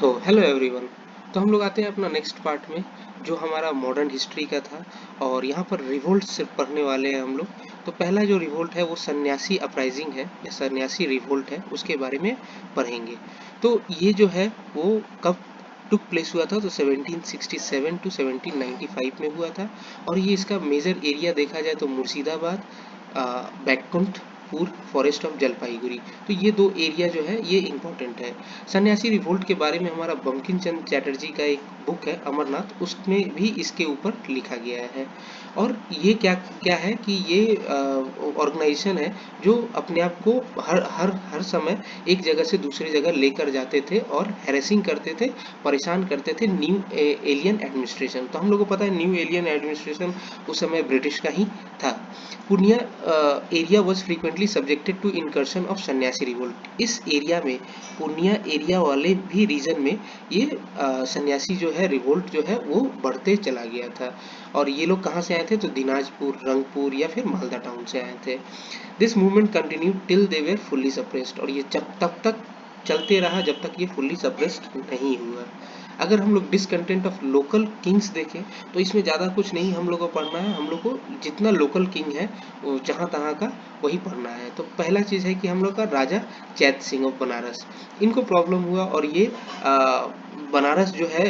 तो hello everyone. तो हम लोग आते हैं अपना नेक्स्ट पार्ट में, जो हमारा मॉडर्न हिस्ट्री का था। और यहाँ पर रिवोल्ट से पढ़ने वाले हैं हम लोग। तो पहला जो रिवोल्ट है वो सन्यासी अपराइजिंग है या सन्यासी रिवोल्ट है, उसके बारे में पढ़ेंगे। तो ये जो है वो कब टुक प्लेस हुआ था, तो 1767 टू 1795 में हुआ था। और ये इसका मेजर एरिया देखा जाए तो मुर्शिदाबाद, बैकुंठपुर, फॉरेस्ट ऑफ जलपाईगुड़ी। तो ये दो एरिया जो है ये इम्पोर्टेंट है। सन्यासी रिवोल्ट के बारे में हमारा बंकिम चंद्र चैटर्जी का एक बुक है अमरनाथ, उसमें भी इसके ऊपर लिखा गया है। और ये क्या क्या है कि ये ऑर्गेनाइजेशन है जो अपने आप को हर हर हर समय एक जगह से दूसरी जगह लेकर जाते थे और हैरेसिंग करते थे, परेशान करते थे न्यू एलियन एडमिनिस्ट्रेशन। तो हम लोग को पता है न्यू एलियन एडमिनिस्ट्रेशन उस समय ब्रिटिश का ही था। Purnia area was frequently subjected to incursion of sannyasi revolt. इस एरिया में, पूर्णिया एरिया वाले भी रीजन में, ये सन्यासी जो है रिवोल्ट जो है वो बढ़ते चला गया था। और ये लोग कहाँ से आए थे, तो दिनाजपुर, रंगपुर या फिर मालदा टाउन से आए थे। This movement continue till they were fully suppressed. और ये जब तब तक चलते रहा जब तक ये फुल्ली सप्रेस्ड नहीं हुआ। अगर हम लोग डिसकंटेंट ऑफ लोकल किंग्स देखें तो इसमें ज़्यादा कुछ नहीं हम लोग को पढ़ना है। हम लोग को जितना लोकल किंग है वो जहाँ तहाँ का वही पढ़ना है। तो पहला चीज़ है कि हम लोग का राजा चैत सिंह ऑफ बनारस, इनको प्रॉब्लम हुआ और ये बनारस जो है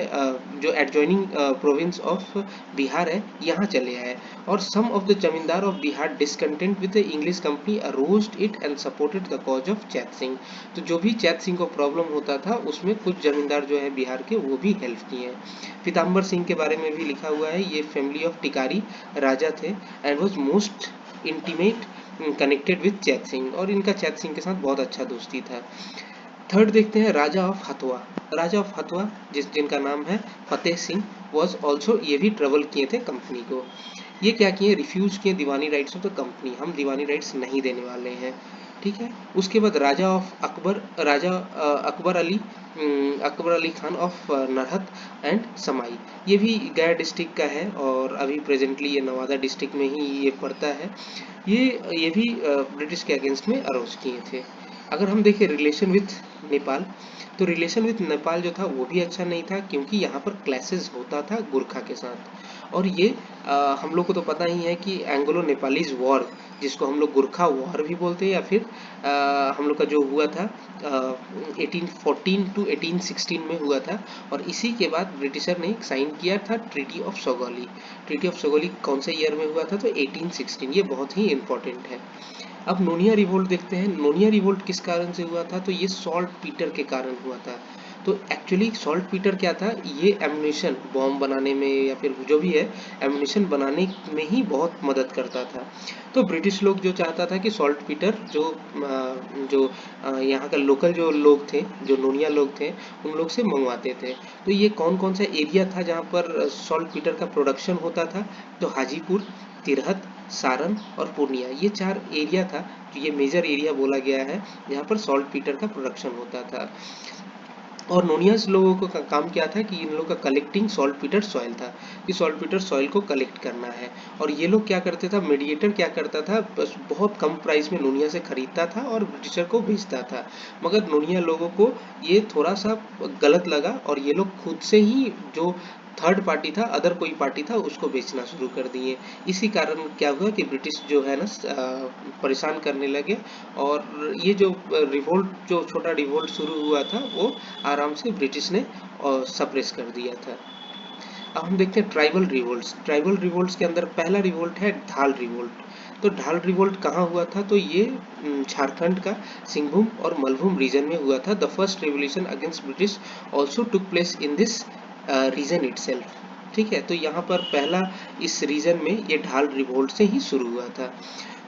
जो एडजॉइनिंग प्रोविंस ऑफ बिहार है यहाँ चले आए। और some of the zamindar of Bihar discontent with the English company aroused it and supported the cause of Chait Singh. तो जो भी चैत सिंह को प्रॉब्लम होता था उसमें कुछ जमींदार जो है बिहार के वो भी हेल्प किए हैं। पीताम्बर सिंह के बारे में भी लिखा हुआ है, ये फैमिली ऑफ टिकारी राजा थे and was most intimate connected with चैत सिंह, और इनका चैत सिंह के साथ बहुत अच्छा दोस्ती था। थर्ड देखते हैं राजा ऑफ हथुआ। राजा ऑफ हथुआ जिनका नाम है फतेह सिंह वॉज ऑल्सो, ये भी ट्रबल किए थे कंपनी को। ये क्या किए, रिफ्यूज किए दीवानी राइट्स ऑफ द कंपनी, हम दीवानी राइट्स नहीं देने वाले हैं। ठीक है। उसके बाद Raja of Akbar, Raja Akbar Ali Khan of Narhat and Samai, ये भी गया डिस्ट्रिक्ट का है और अभी प्रेजेंटली ये नवादा डिस्ट्रिक्ट में ही ये पड़ता है। ये भी ब्रिटिश के अगेंस्ट में अरोज किए थे। अगर हम देखें रिलेशन विथ नेपाल, तो रिलेशन विथ नेपाल जो था वो भी अच्छा नहीं था, क्योंकि यहाँ पर क्लैशेस होता था गुरखा के साथ। और ये हम लोग को तो पता ही है कि एंग्लो नेपालीज वॉर, जिसको हम लोग गुरखा वॉर भी बोलते हैं, या फिर हम लोग का जो हुआ था 1814 टू 1816 में हुआ था। और इसी के बाद ब्रिटिशर ने साइन किया था ट्रीटी ऑफ सोगोली। ट्रीटी ऑफ सोगोली कौन से ईयर में हुआ था, तो 1816। ये बहुत ही इंपॉर्टेंट है। अब नोनिया रिवोल्ट देखते हैं। नोनिया रिवोल्ट किस कारण से हुआ था, तो ये सॉल्ट पीटर के कारण हुआ था। तो एक्चुअली सॉल्ट पीटर क्या था, ये एम्यूनिशन बॉम्ब बनाने में या फिर जो भी है एम्यूनिशन बनाने में ही बहुत मदद करता था। तो ब्रिटिश लोग जो चाहता था कि सॉल्ट पीटर जो यहाँ का लोकल जो लोग थे, जो नोनिया लोग थे, उन लोग से मंगवाते थे। तो ये कौन कौन सा एरिया था जहाँ पर सॉल्ट पीटर का प्रोडक्शन होता था, तो हाजीपुर, तिरहत, सारण और पूर्णिया, ये चार एरिया था जो ये मेजर एरिया बोला गया है जहाँ पर सॉल्ट पीटर का प्रोडक्शन होता था। और नोनियस लोगों का काम क्या था कि इन लोगों का कलेक्टिंग सॉल्ट पीटर सॉइल था, कि सॉल्ट पीटर सॉइल को कलेक्ट करना है। और ये लोग क्या करते था, मीडिएटर क्या करता था, बस बहुत कम प्राइस में नोनिया से खरीदता था और ब्रिटिशर को बेचता था। मगर नोनिया लोगों को ये थोड़ा सा गलत लगा और ये लोग खुद से ही जो थर्ड पार्टी था, अदर कोई पार्टी था, उसको बेचना शुरू कर दिए। इसी कारण क्या हुआ कि ब्रिटिश जो है ना परेशान करने लगे। और ये जो रिवोल्ट, जो छोटा रिवोल्ट शुरू हुआ था, वो आराम से ब्रिटिश ने सप्रेस कर दिया था। अब हम देखते हैं ट्राइबल रिवोल्ट्स। ट्राइबल रिवोल्ट्स के अंदर पहला रिवोल्ट है ढाल रिवोल्ट। तो ढाल रिवोल्ट कहाँ हुआ था, तो ये झारखंड का सिंहभूम और मलभूम रीजन में हुआ था। The first revolution against British also took place in this region itself. ठीक है। तो यहाँ पर पहला इस रीजन में ये ढाल रिवोल्ट से ही शुरू हुआ था।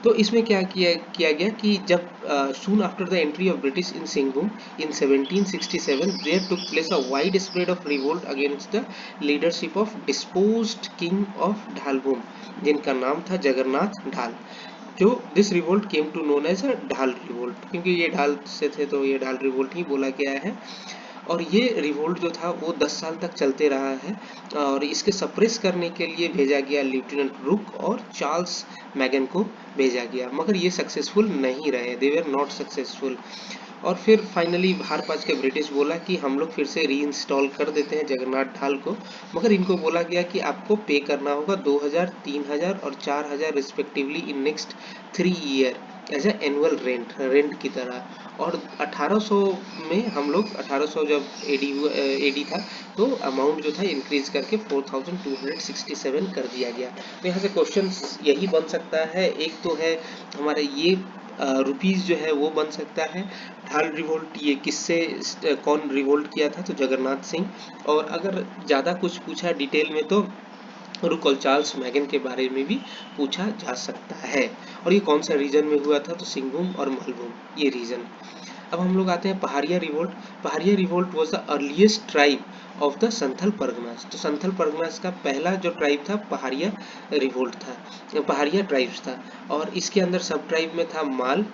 तो इसमें क्या किया गया कि जब soon after the entry of British in Singhbhum in 1767 there took place a wide spread of revolt against the leadership of disposed king of Dhalbhum, जिनका नाम था जगन्नाथ ढाल। जो this revolt came to known as a Dhal revolt, क्योंकि ये ढाल से थे तो ये ढाल रिवोल्ट ही बोला गया है। और ये रिवोल्ट जो था वो 10 साल तक चलते रहा है। और इसके सप्रेस करने के लिए भेजा गया लेफ्टिनेंट ब्रुक और चार्ल्स मैगन को भेजा गया, मगर ये सक्सेसफुल नहीं रहे, दे वर नॉट सक्सेसफुल। और फिर फाइनली हार पाच के ब्रिटिश बोला कि हम लोग फिर से री इंस्टॉल कर देते हैं जगन्नाथ ढाल को, मगर इनको बोला गया कि आपको पे करना होगा 2000, 3000 और 4000 respectively in next 3 year as a annual rent की तरह। और 1800 में हम लोग 1800 जब एडी था तो अमाउंट जो था इंक्रीज करके 4267 कर दिया गया। तो यहाँ से क्वेश्चन यही बन सकता है, एक तो है हमारा ये रुपीस जो है वो बन सकता है। ढाल रिवोल्ट ये किससे कौन रिवोल्ट किया था, तो जगन्नाथ सिंह। और अगर ज़्यादा कुछ पूछा डिटेल में तो रुक और चार्ल्स मैगन के बारे में भी पूछा जा सकता है। और ये कौन सा रीजन में हुआ था, तो सिंहभूम और मालभूम ये रीजन। अब हम लोग आते हैं Pahariya revolt. Pahariya revolt was the earliest tribe of the Santhal Parganas. तो संथल परगनास का पहला जो ट्राइब था पहाड़िया रिवोल्ट था, पहाड़िया ट्राइब्स था। और इसके अंदर सब ट्राइब में था माल,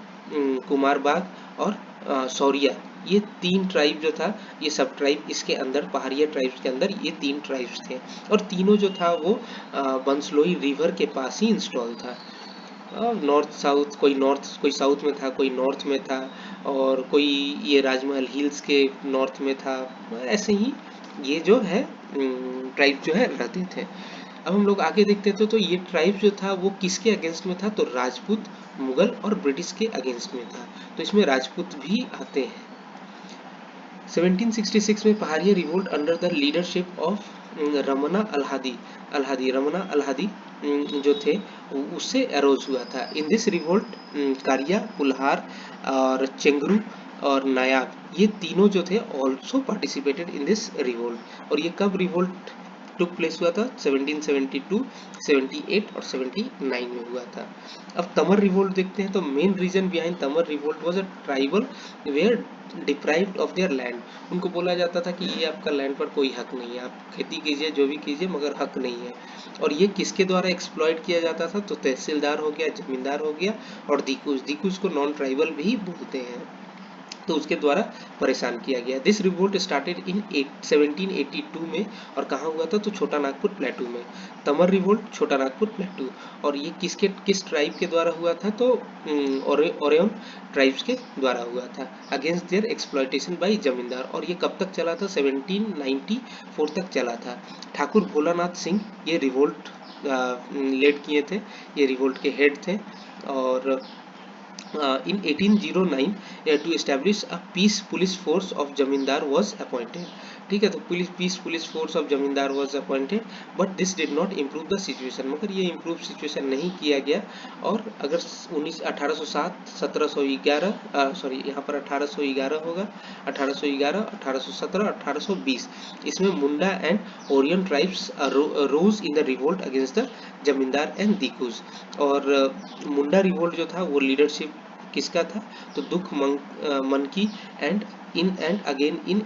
कुमारबाग और सौरिया। ये 3 ट्राइब जो था, ये सब ट्राइब इसके अंदर पहाड़िया ट्राइब्स के अंदर ये 3 ट्राइब्स थे। और तीनों जो था वो बंसलोई रिवर के पास ही इंस्टॉल था। नॉर्थ साउथ, कोई साउथ में था, कोई नॉर्थ में था, और कोई ये राजमहल हिल्स के नॉर्थ में था। ऐसे ही ये जो है ट्राइब जो है रहते थे। अब हम लोग आगे देखते थे तो ये ट्राइब जो था वो किसके अगेंस्ट में था, तो राजपूत, मुगल और ब्रिटिश के अगेंस्ट में था। तो इसमें राजपूत भी आते हैं। 1766 में Pahariya revolt under the leadership of Ramna Alhadi जो थे उससे अरोज हुआ था। इन दिस रिवोल्ट कारिया, पुल्हार और चेंगरू और नायाब ये तीनों जो थे also participated in this revolt. और ये कब रिवोल्ट टुक प्लेस हुआ था, 1772, 78 और 79 में हुआ था। अब तमर रिवोल्ट देखते हैं तो main reason behind Tamar revolt was a tribal were deprived of their land. उनको बोला जाता था कि ये आपका लैंड पर कोई हक नहीं है, आप खेती कीजिए जो भी कीजिए मगर हक नहीं है। और ये किसके द्वारा एक्सप्लॉइट किया जाता था, तो तहसीलदार हो गया, जमींदार हो गया और दिकुज को नॉन ट्राइबल भी बोलते हैं, तो उसके द्वारा परेशान किया गया। दिस रिवोल्ट स्टार्टेड इन 1782 में और कहाँ हुआ था, तो छोटा नागपुर प्लेटू में। तमर रिवोल्ट छोटा नागपुर प्लेटू। और ये किस ट्राइब के द्वारा हुआ था, तो ओरेयन ट्राइब्स के द्वारा हुआ था अगेंस्ट देयर एक्सप्लॉयटेशन बाय जमींदार। और ये कब तक चला था, 1794 तक चला था। ठाकुर भोलानाथ सिंह ये रिवोल्ट लेड किए थे, ये रिवोल्ट के हेड थे। और in 1809 to establish a peace police force of जमींदार was appointed। ठीक है, तो पीस पुलिस फोर्स ऑफ जमींदार was appointed but this did not improve the situation। मगर ये इम्प्रूव सिचुएशन नहीं किया गया। और अगर 1807, 1711 सॉरी यहाँ पर 1811 होगा, 1811, 1817, 1820 इसमें Munda and Oraon tribes rose in the revolt against the zamindar and dikus. और मुंडा रिवोल्ट जो था वो लीडरशिप किसका था, तो Dukh Manki and again in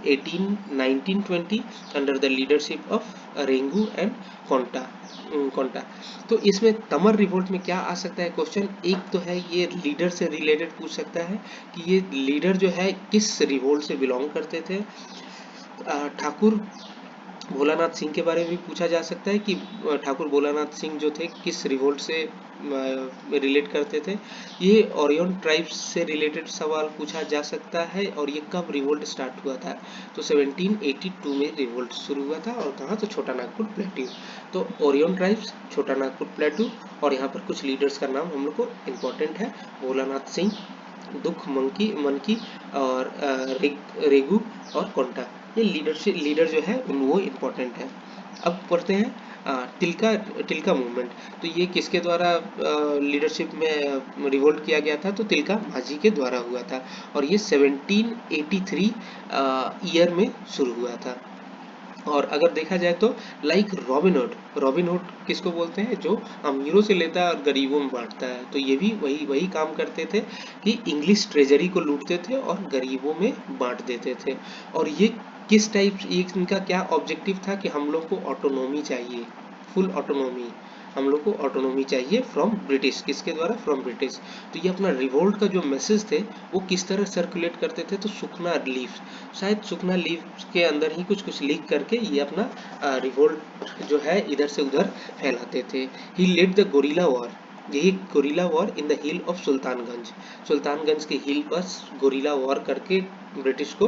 1920 under the leadership of Rengu and Konta. तो इसमें तमर रिवोल्ट में क्या आ सकता है क्वेश्चन, एक तो है ये लीडर से रिलेटेड पूछ सकता है कि ये लीडर जो है किस रिवोल्ट से बिलोंग करते थे। ठाकुर भोलानाथ सिंह के बारे में भी पूछा जा सकता है कि ठाकुर भोलानाथ सिंह जो थे किस रिवोल्ट से रिलेट करते थे। ये ओरियन ट्राइब्स से रिलेटेड सवाल पूछा जा सकता है। और ये कब रिवोल्ट स्टार्ट हुआ था, तो 1782 में रिवोल्ट शुरू हुआ था। और कहाँ, तो छोटा नागपुर प्लेटू। तो ओरियन ट्राइब्स, छोटा नागपुर प्लेटू। और यहाँ पर कुछ लीडर्स का नाम हम लोग को इम्पोर्टेंट है, भोलानाथ सिंह, दुख मनकी और रेगू और कोंटा। ये लीडर जो है वो इम्पोर्टेंट है। अब पढ़ते हैं तिलका मूवमेंट। तो ये किसके द्वारा लीडरशिप में रिवोल्ट किया गया था, तो तिलका माझी के द्वारा हुआ था। और ये 1783 ईयर में शुरू हुआ था। और अगर देखा जाए तो लाइक रॉबिन हुड किसको बोलते हैं, जो अमीरों से लेता है और गरीबों में बांटता है। तो ये भी वही काम करते थे कि इंग्लिश ट्रेजरी को लूटते थे और गरीबों में बांट देते थे। और ये किस टाइप, इनका क्या ऑब्जेक्टिव था कि हम लोग को ऑटोनॉमी चाहिए, फुल ऑटोनॉमी, हम लोग को ऑटोनॉमी चाहिए फ्रॉम ब्रिटिश। किसके द्वारा, फ्रॉम ब्रिटिश। तो ये अपना रिवोल्ट का जो मैसेज थे वो किस तरह सर्कुलेट करते थे, तो सुखना लीव्स, शायद सुखना लीव्स के अंदर ही कुछ लिख करके ये अपना रिवोल्ट जो है इधर से उधर फैलाते थे। ही लेड द गोरिल्ला वॉर। यही gorilla war in the hill of Sultanganj, Sultanganj के हिल पर गोरिल्ला वॉर करके ब्रिटिश को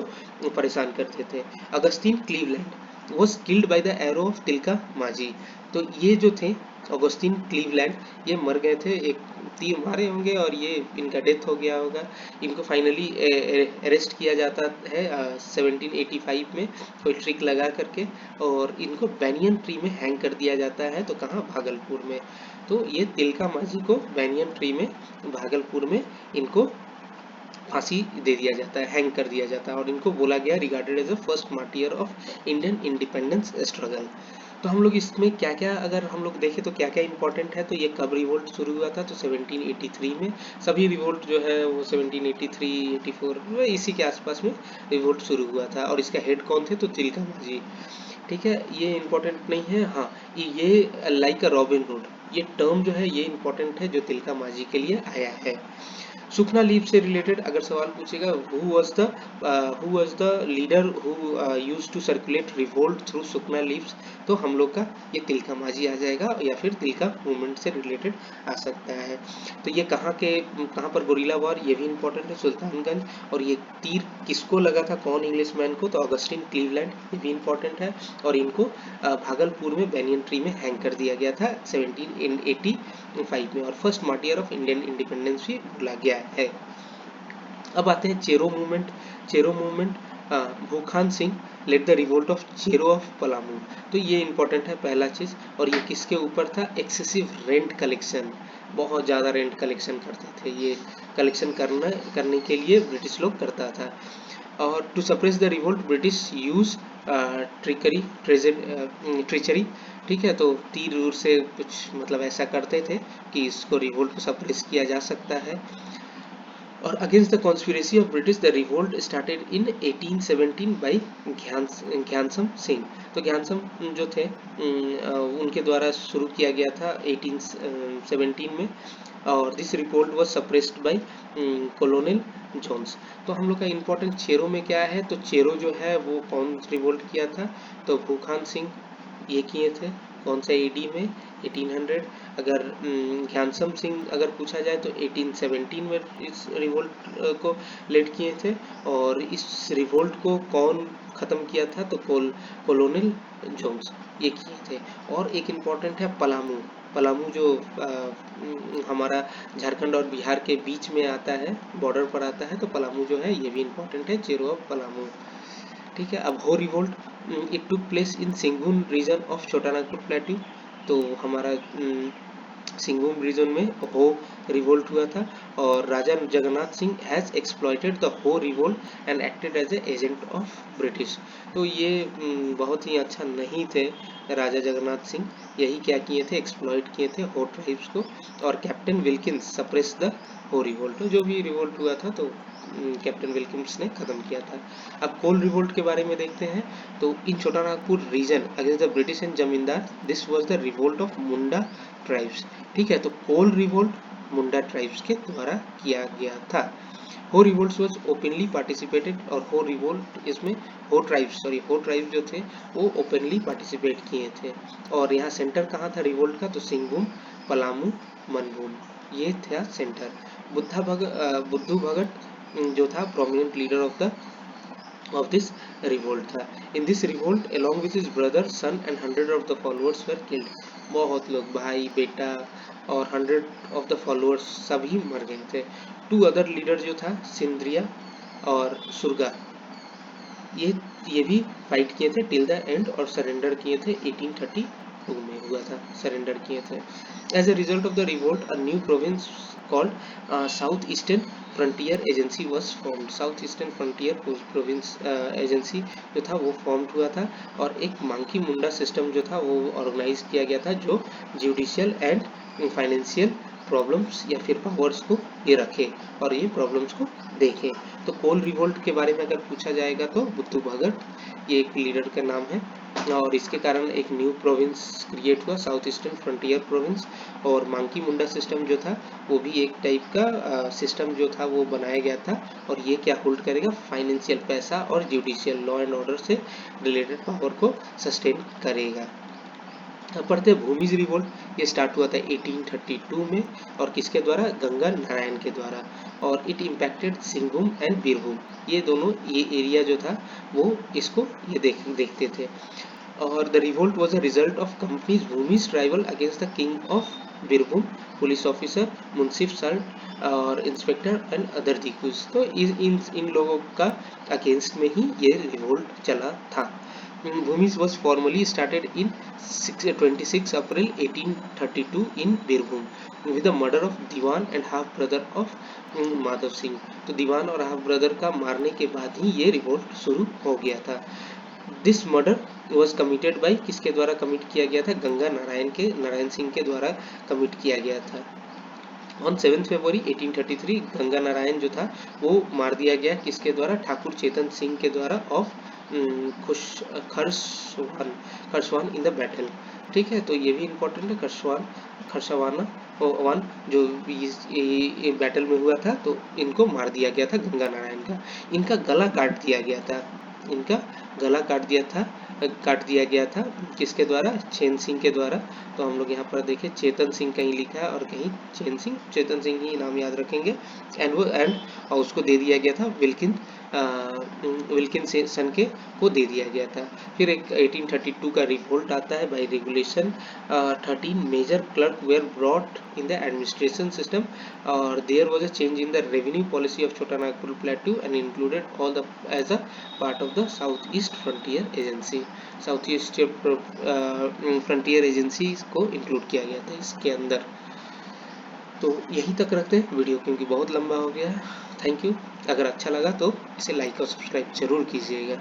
परेशान करते थे। Augustine Cleveland was killed by the arrow of Tilka Manjhi. तो ये जो थे अगस्तीन क्लीवलैंड, ये मर गए थे, एक तीर मारे होंगे और ये इनका डेथ हो गया होगा। इनको फाइनली अरेस्ट किया जाता है 1785 में कोई ट्रिक लगा करके, और इनको बैनियन ट्री में हैंग कर दिया जाता है। तो कहाँ, भागलपुर में। तो ये तिलका मांझी को बैनियन ट्री में भागलपुर में इनको फांसी दे दिया जाता है, हैंग कर दिया जाता है, और इनको बोला गया regarded as a first martyr of Indian independence struggle. तो हम लोग इसमें क्या क्या अगर हम लोग देखें तो क्या क्या इंपॉर्टेंट है, तो ये कब रिवोल्ट शुरू हुआ था, तो 1783 में। सभी रिवोल्ट जो है वो 1783 84 इसी के आसपास में रिवोल्ट शुरू हुआ था, और इसका हेड कौन थे, तो तिलका मांझी। ठीक है, ये इंपॉर्टेंट नहीं है। हाँ, ये लाइक अ रॉबिन हुड, ये टर्म जो है ये इंपॉर्टेंट है जो तिलका मांझी के लिए आया है। सुखना लीव से रिलेटेड अगर सवाल पूछेगा, who was the leader who used to circulate revolt through सुखना लीव्स, तो हम लोग का ये तिलका मांझी आ जाएगा, या फिर तिलका मूवमेंट से रिलेटेड आ सकता है। तो ये कहाँ पर गोरिल्ला वॉर, ये भी इंपॉर्टेंट है, सुल्तानगंज। और ये तीर किसको लगा था, कौन इंग्लिशमैन को, तो अगस्टिन क्लीवलैंड, ये भी इंपॉर्टेंट है। और इनको भागलपुर में बैनियन ट्री में हैंग कर दिया गया था 1785 में, और first martyr of Indian independence भी बोला गया है। अब आते हैं Chero movement. Chero movement, Bhukhan Singh led the revolt of Chero of Palamu. तो ये इंपॉर्टेंट है पहला चीज, और ये किसके ऊपर था, एक्सेसिव रेंट कलेक्शन, बहुत ज़्यादा रेंट कलेक्शन करते थे, ये कलेक्शन करने के लिए ब्रिटिश लोग करता था। और to suppress the revolt British use treachery. ठीक है, तो तीर उर से कुछ मतलब ऐसा करते थे कि इसको रिवोल्ट को सप्रेस किया जा सकता है। और against the conspiracy of British the revolt started in 1817 by Gyansam Singh. तो ज्ञानसम जो थे उनके द्वारा शुरू किया गया था 1817 में, और this revolt was suppressed by colonel Jones. तो हम लोग का इंपॉर्टेंट चेरो में क्या है, तो चेरो जो है वो कौन रिवोल्ट किया था, तो भूखान सिंह ये किए थे, कौन सा एडी में, 1800। अगर ज्ञानसम सिंह अगर पूछा जाए तो 1817 में इस रिवोल्ट को लेड किए थे। और इस रिवोल्ट को कौन ख़त्म किया था, तो कॉलोनल जोन्स ये किए थे। और एक इम्पॉर्टेंट है पलामू। पलामू जो हमारा झारखंड और बिहार के बीच में आता है, बॉर्डर पर आता है, तो पलामू जो है ये भी इम्पॉर्टेंट है, चेरो ऑफ पलामू। ठीक है, अब Ho revolt, it took place in Singhbhum region of Chota Nagpur plateau. तो हमारा सिंगभूम रीजन में हो रिवोल्ट हुआ था, और Raja Jagannath Singh has exploited the Ho revolt and acted as a agent of British. तो ये बहुत ही अच्छा नहीं थे राजा जगन्नाथ सिंह, यही क्या किए थे, एक्सप्लॉइट किए थे हो ट्राइब्स को, और captain Wilkins suppress the Ho revolt. जो भी रिवोल्ट हुआ था तो कैप्टन विल्किंस ने ख़त्म किया था। अब कोल रिवोल्ट के बारे में देखते हैं, तो in Chota Nagpur region against the British and zamindar, this was the revolt of Munda tribes. ठीक है, तो कोल रिवोल्ट मुंडा ट्राइब्स के द्वारा किया गया था। हो रिवोल्ट वॉज ओपनली पार्टिसिपेटेड, और हो रिवोल्ट इसमें हो ट्राइब्स जो थे वो ओपनली पार्टिसिपेट किए थे। और यहाँ सेंटर कहाँ था रिवोल्ट का, तो सिंहभूम, पलामू, मनभूम, ये था सेंटर। बुद्धू भगत जो था prominent leader of this revolt था। In this revolt, along with his brother, son and 100 of the followers were killed. बहुत लोग, भाई, बेटा और 100 of the followers सभी मर गए थे। 2 other leader जो था सिंद्रिया और सुरगा, ये भी फाइट किए थे टिल द एंड, और सरेंडर किए थे 1832 में हुआ था, सरेंडर किए थे। As a result of the revolt, a new province called south eastern frontier agency was formed. South eastern frontier province agency जो था वो फॉर्म्ड हुआ था, और एक मांकी मुंडा सिस्टम जो था वो ऑर्गेनाइज किया गया था, जो जुडिशियल एंड फाइनेंशियल प्रॉब्लम्स या फिर पावर्स को ये रखे और ये प्रॉब्लम्स को देखें। तो कोल रिवोल्ट के बारे में अगर पूछा जाएगा तो बुद्धू भगत ये एक लीडर का नाम है, और इसके कारण एक न्यू प्रोविंस क्रिएट हुआ, साउथ ईस्टर्न फ्रंटियर प्रोविंस। और मांकी मुंडा सिस्टम जो था वो भी एक टाइप का सिस्टम जो था वो बनाया गया था, और ये क्या होल्ड करेगा, फाइनेंशियल, पैसा और जुडिशियल लॉ एंड ऑर्डर से रिलेटेड पावर को सस्टेन करेगा। पढ़ते हैं भूमिज रिवोल्ट। ये स्टार्ट हुआ था 1832 में और किसके द्वारा, गंगा नारायण के द्वारा, और it impacted Singhbhum and Birbhum, ये दोनों ये एरिया जो था वो इसको ये देखते थे। और the revolt was a result of companies Bhumij tribal against the king of Birbhum, police officer, munsif salt और इंस्पेक्टर एंड अदर दिकुज। तो इन लोगों का अगेंस्ट में ही ये रिवोल्ट चला था। Bhumis was formally started in 26 April 1832 in Birbhum with the murder of Diwan and half brother of Madhav Singh. तो दीवान और हाफ ब्रदर का मारने के बाद ही ये रिवोल्ट शुरू हो गया था। This murder was committed by, किसके द्वारा कमिट किया गया था, गंगा नारायण सिंह के द्वारा कमिट किया गया था। ऑन 7 फरवरी 1833 गंगा नारायण जो था वो मार दिया गया, किसके द्वारा, ठाकुर चेतन सिंह के द्वारा of Kharsawan in the battle. ठीक है, तो ये भी इम्पोर्टेंट है, खरसवाना वन जो ये बैटल में हुआ था, तो इनको मार दिया गया था गंगा नारायण का। इनका गला काट दिया गया था, इनका गला काट दिया गया था किसके द्वारा, चैन सिंह के द्वारा। तो हम लोग यहाँ पर देखें चेतन सिंह कहीं लिखा है और कहीं चेतन सिंह ही नाम याद रखेंगे। और उसको दे दिया गया था विल्किंसन के को दे दिया गया था। फिर एक 1832 का रिवोल्ट आता है by regulation 13 major clerk were brought in the administration system और there was a change in the revenue policy of Chota Nagpur plateau and included all the as a part of the South East Frontier Agency. South East Frontier Agency को include किया गया था इसके अंदर। तो यहीं तक रखते हैं वीडियो क्योंकि बहुत लंबा हो गया है। Thank you. अगर अच्छा लगा तो इसे लाइक और सब्सक्राइब जरूर कीजिएगा।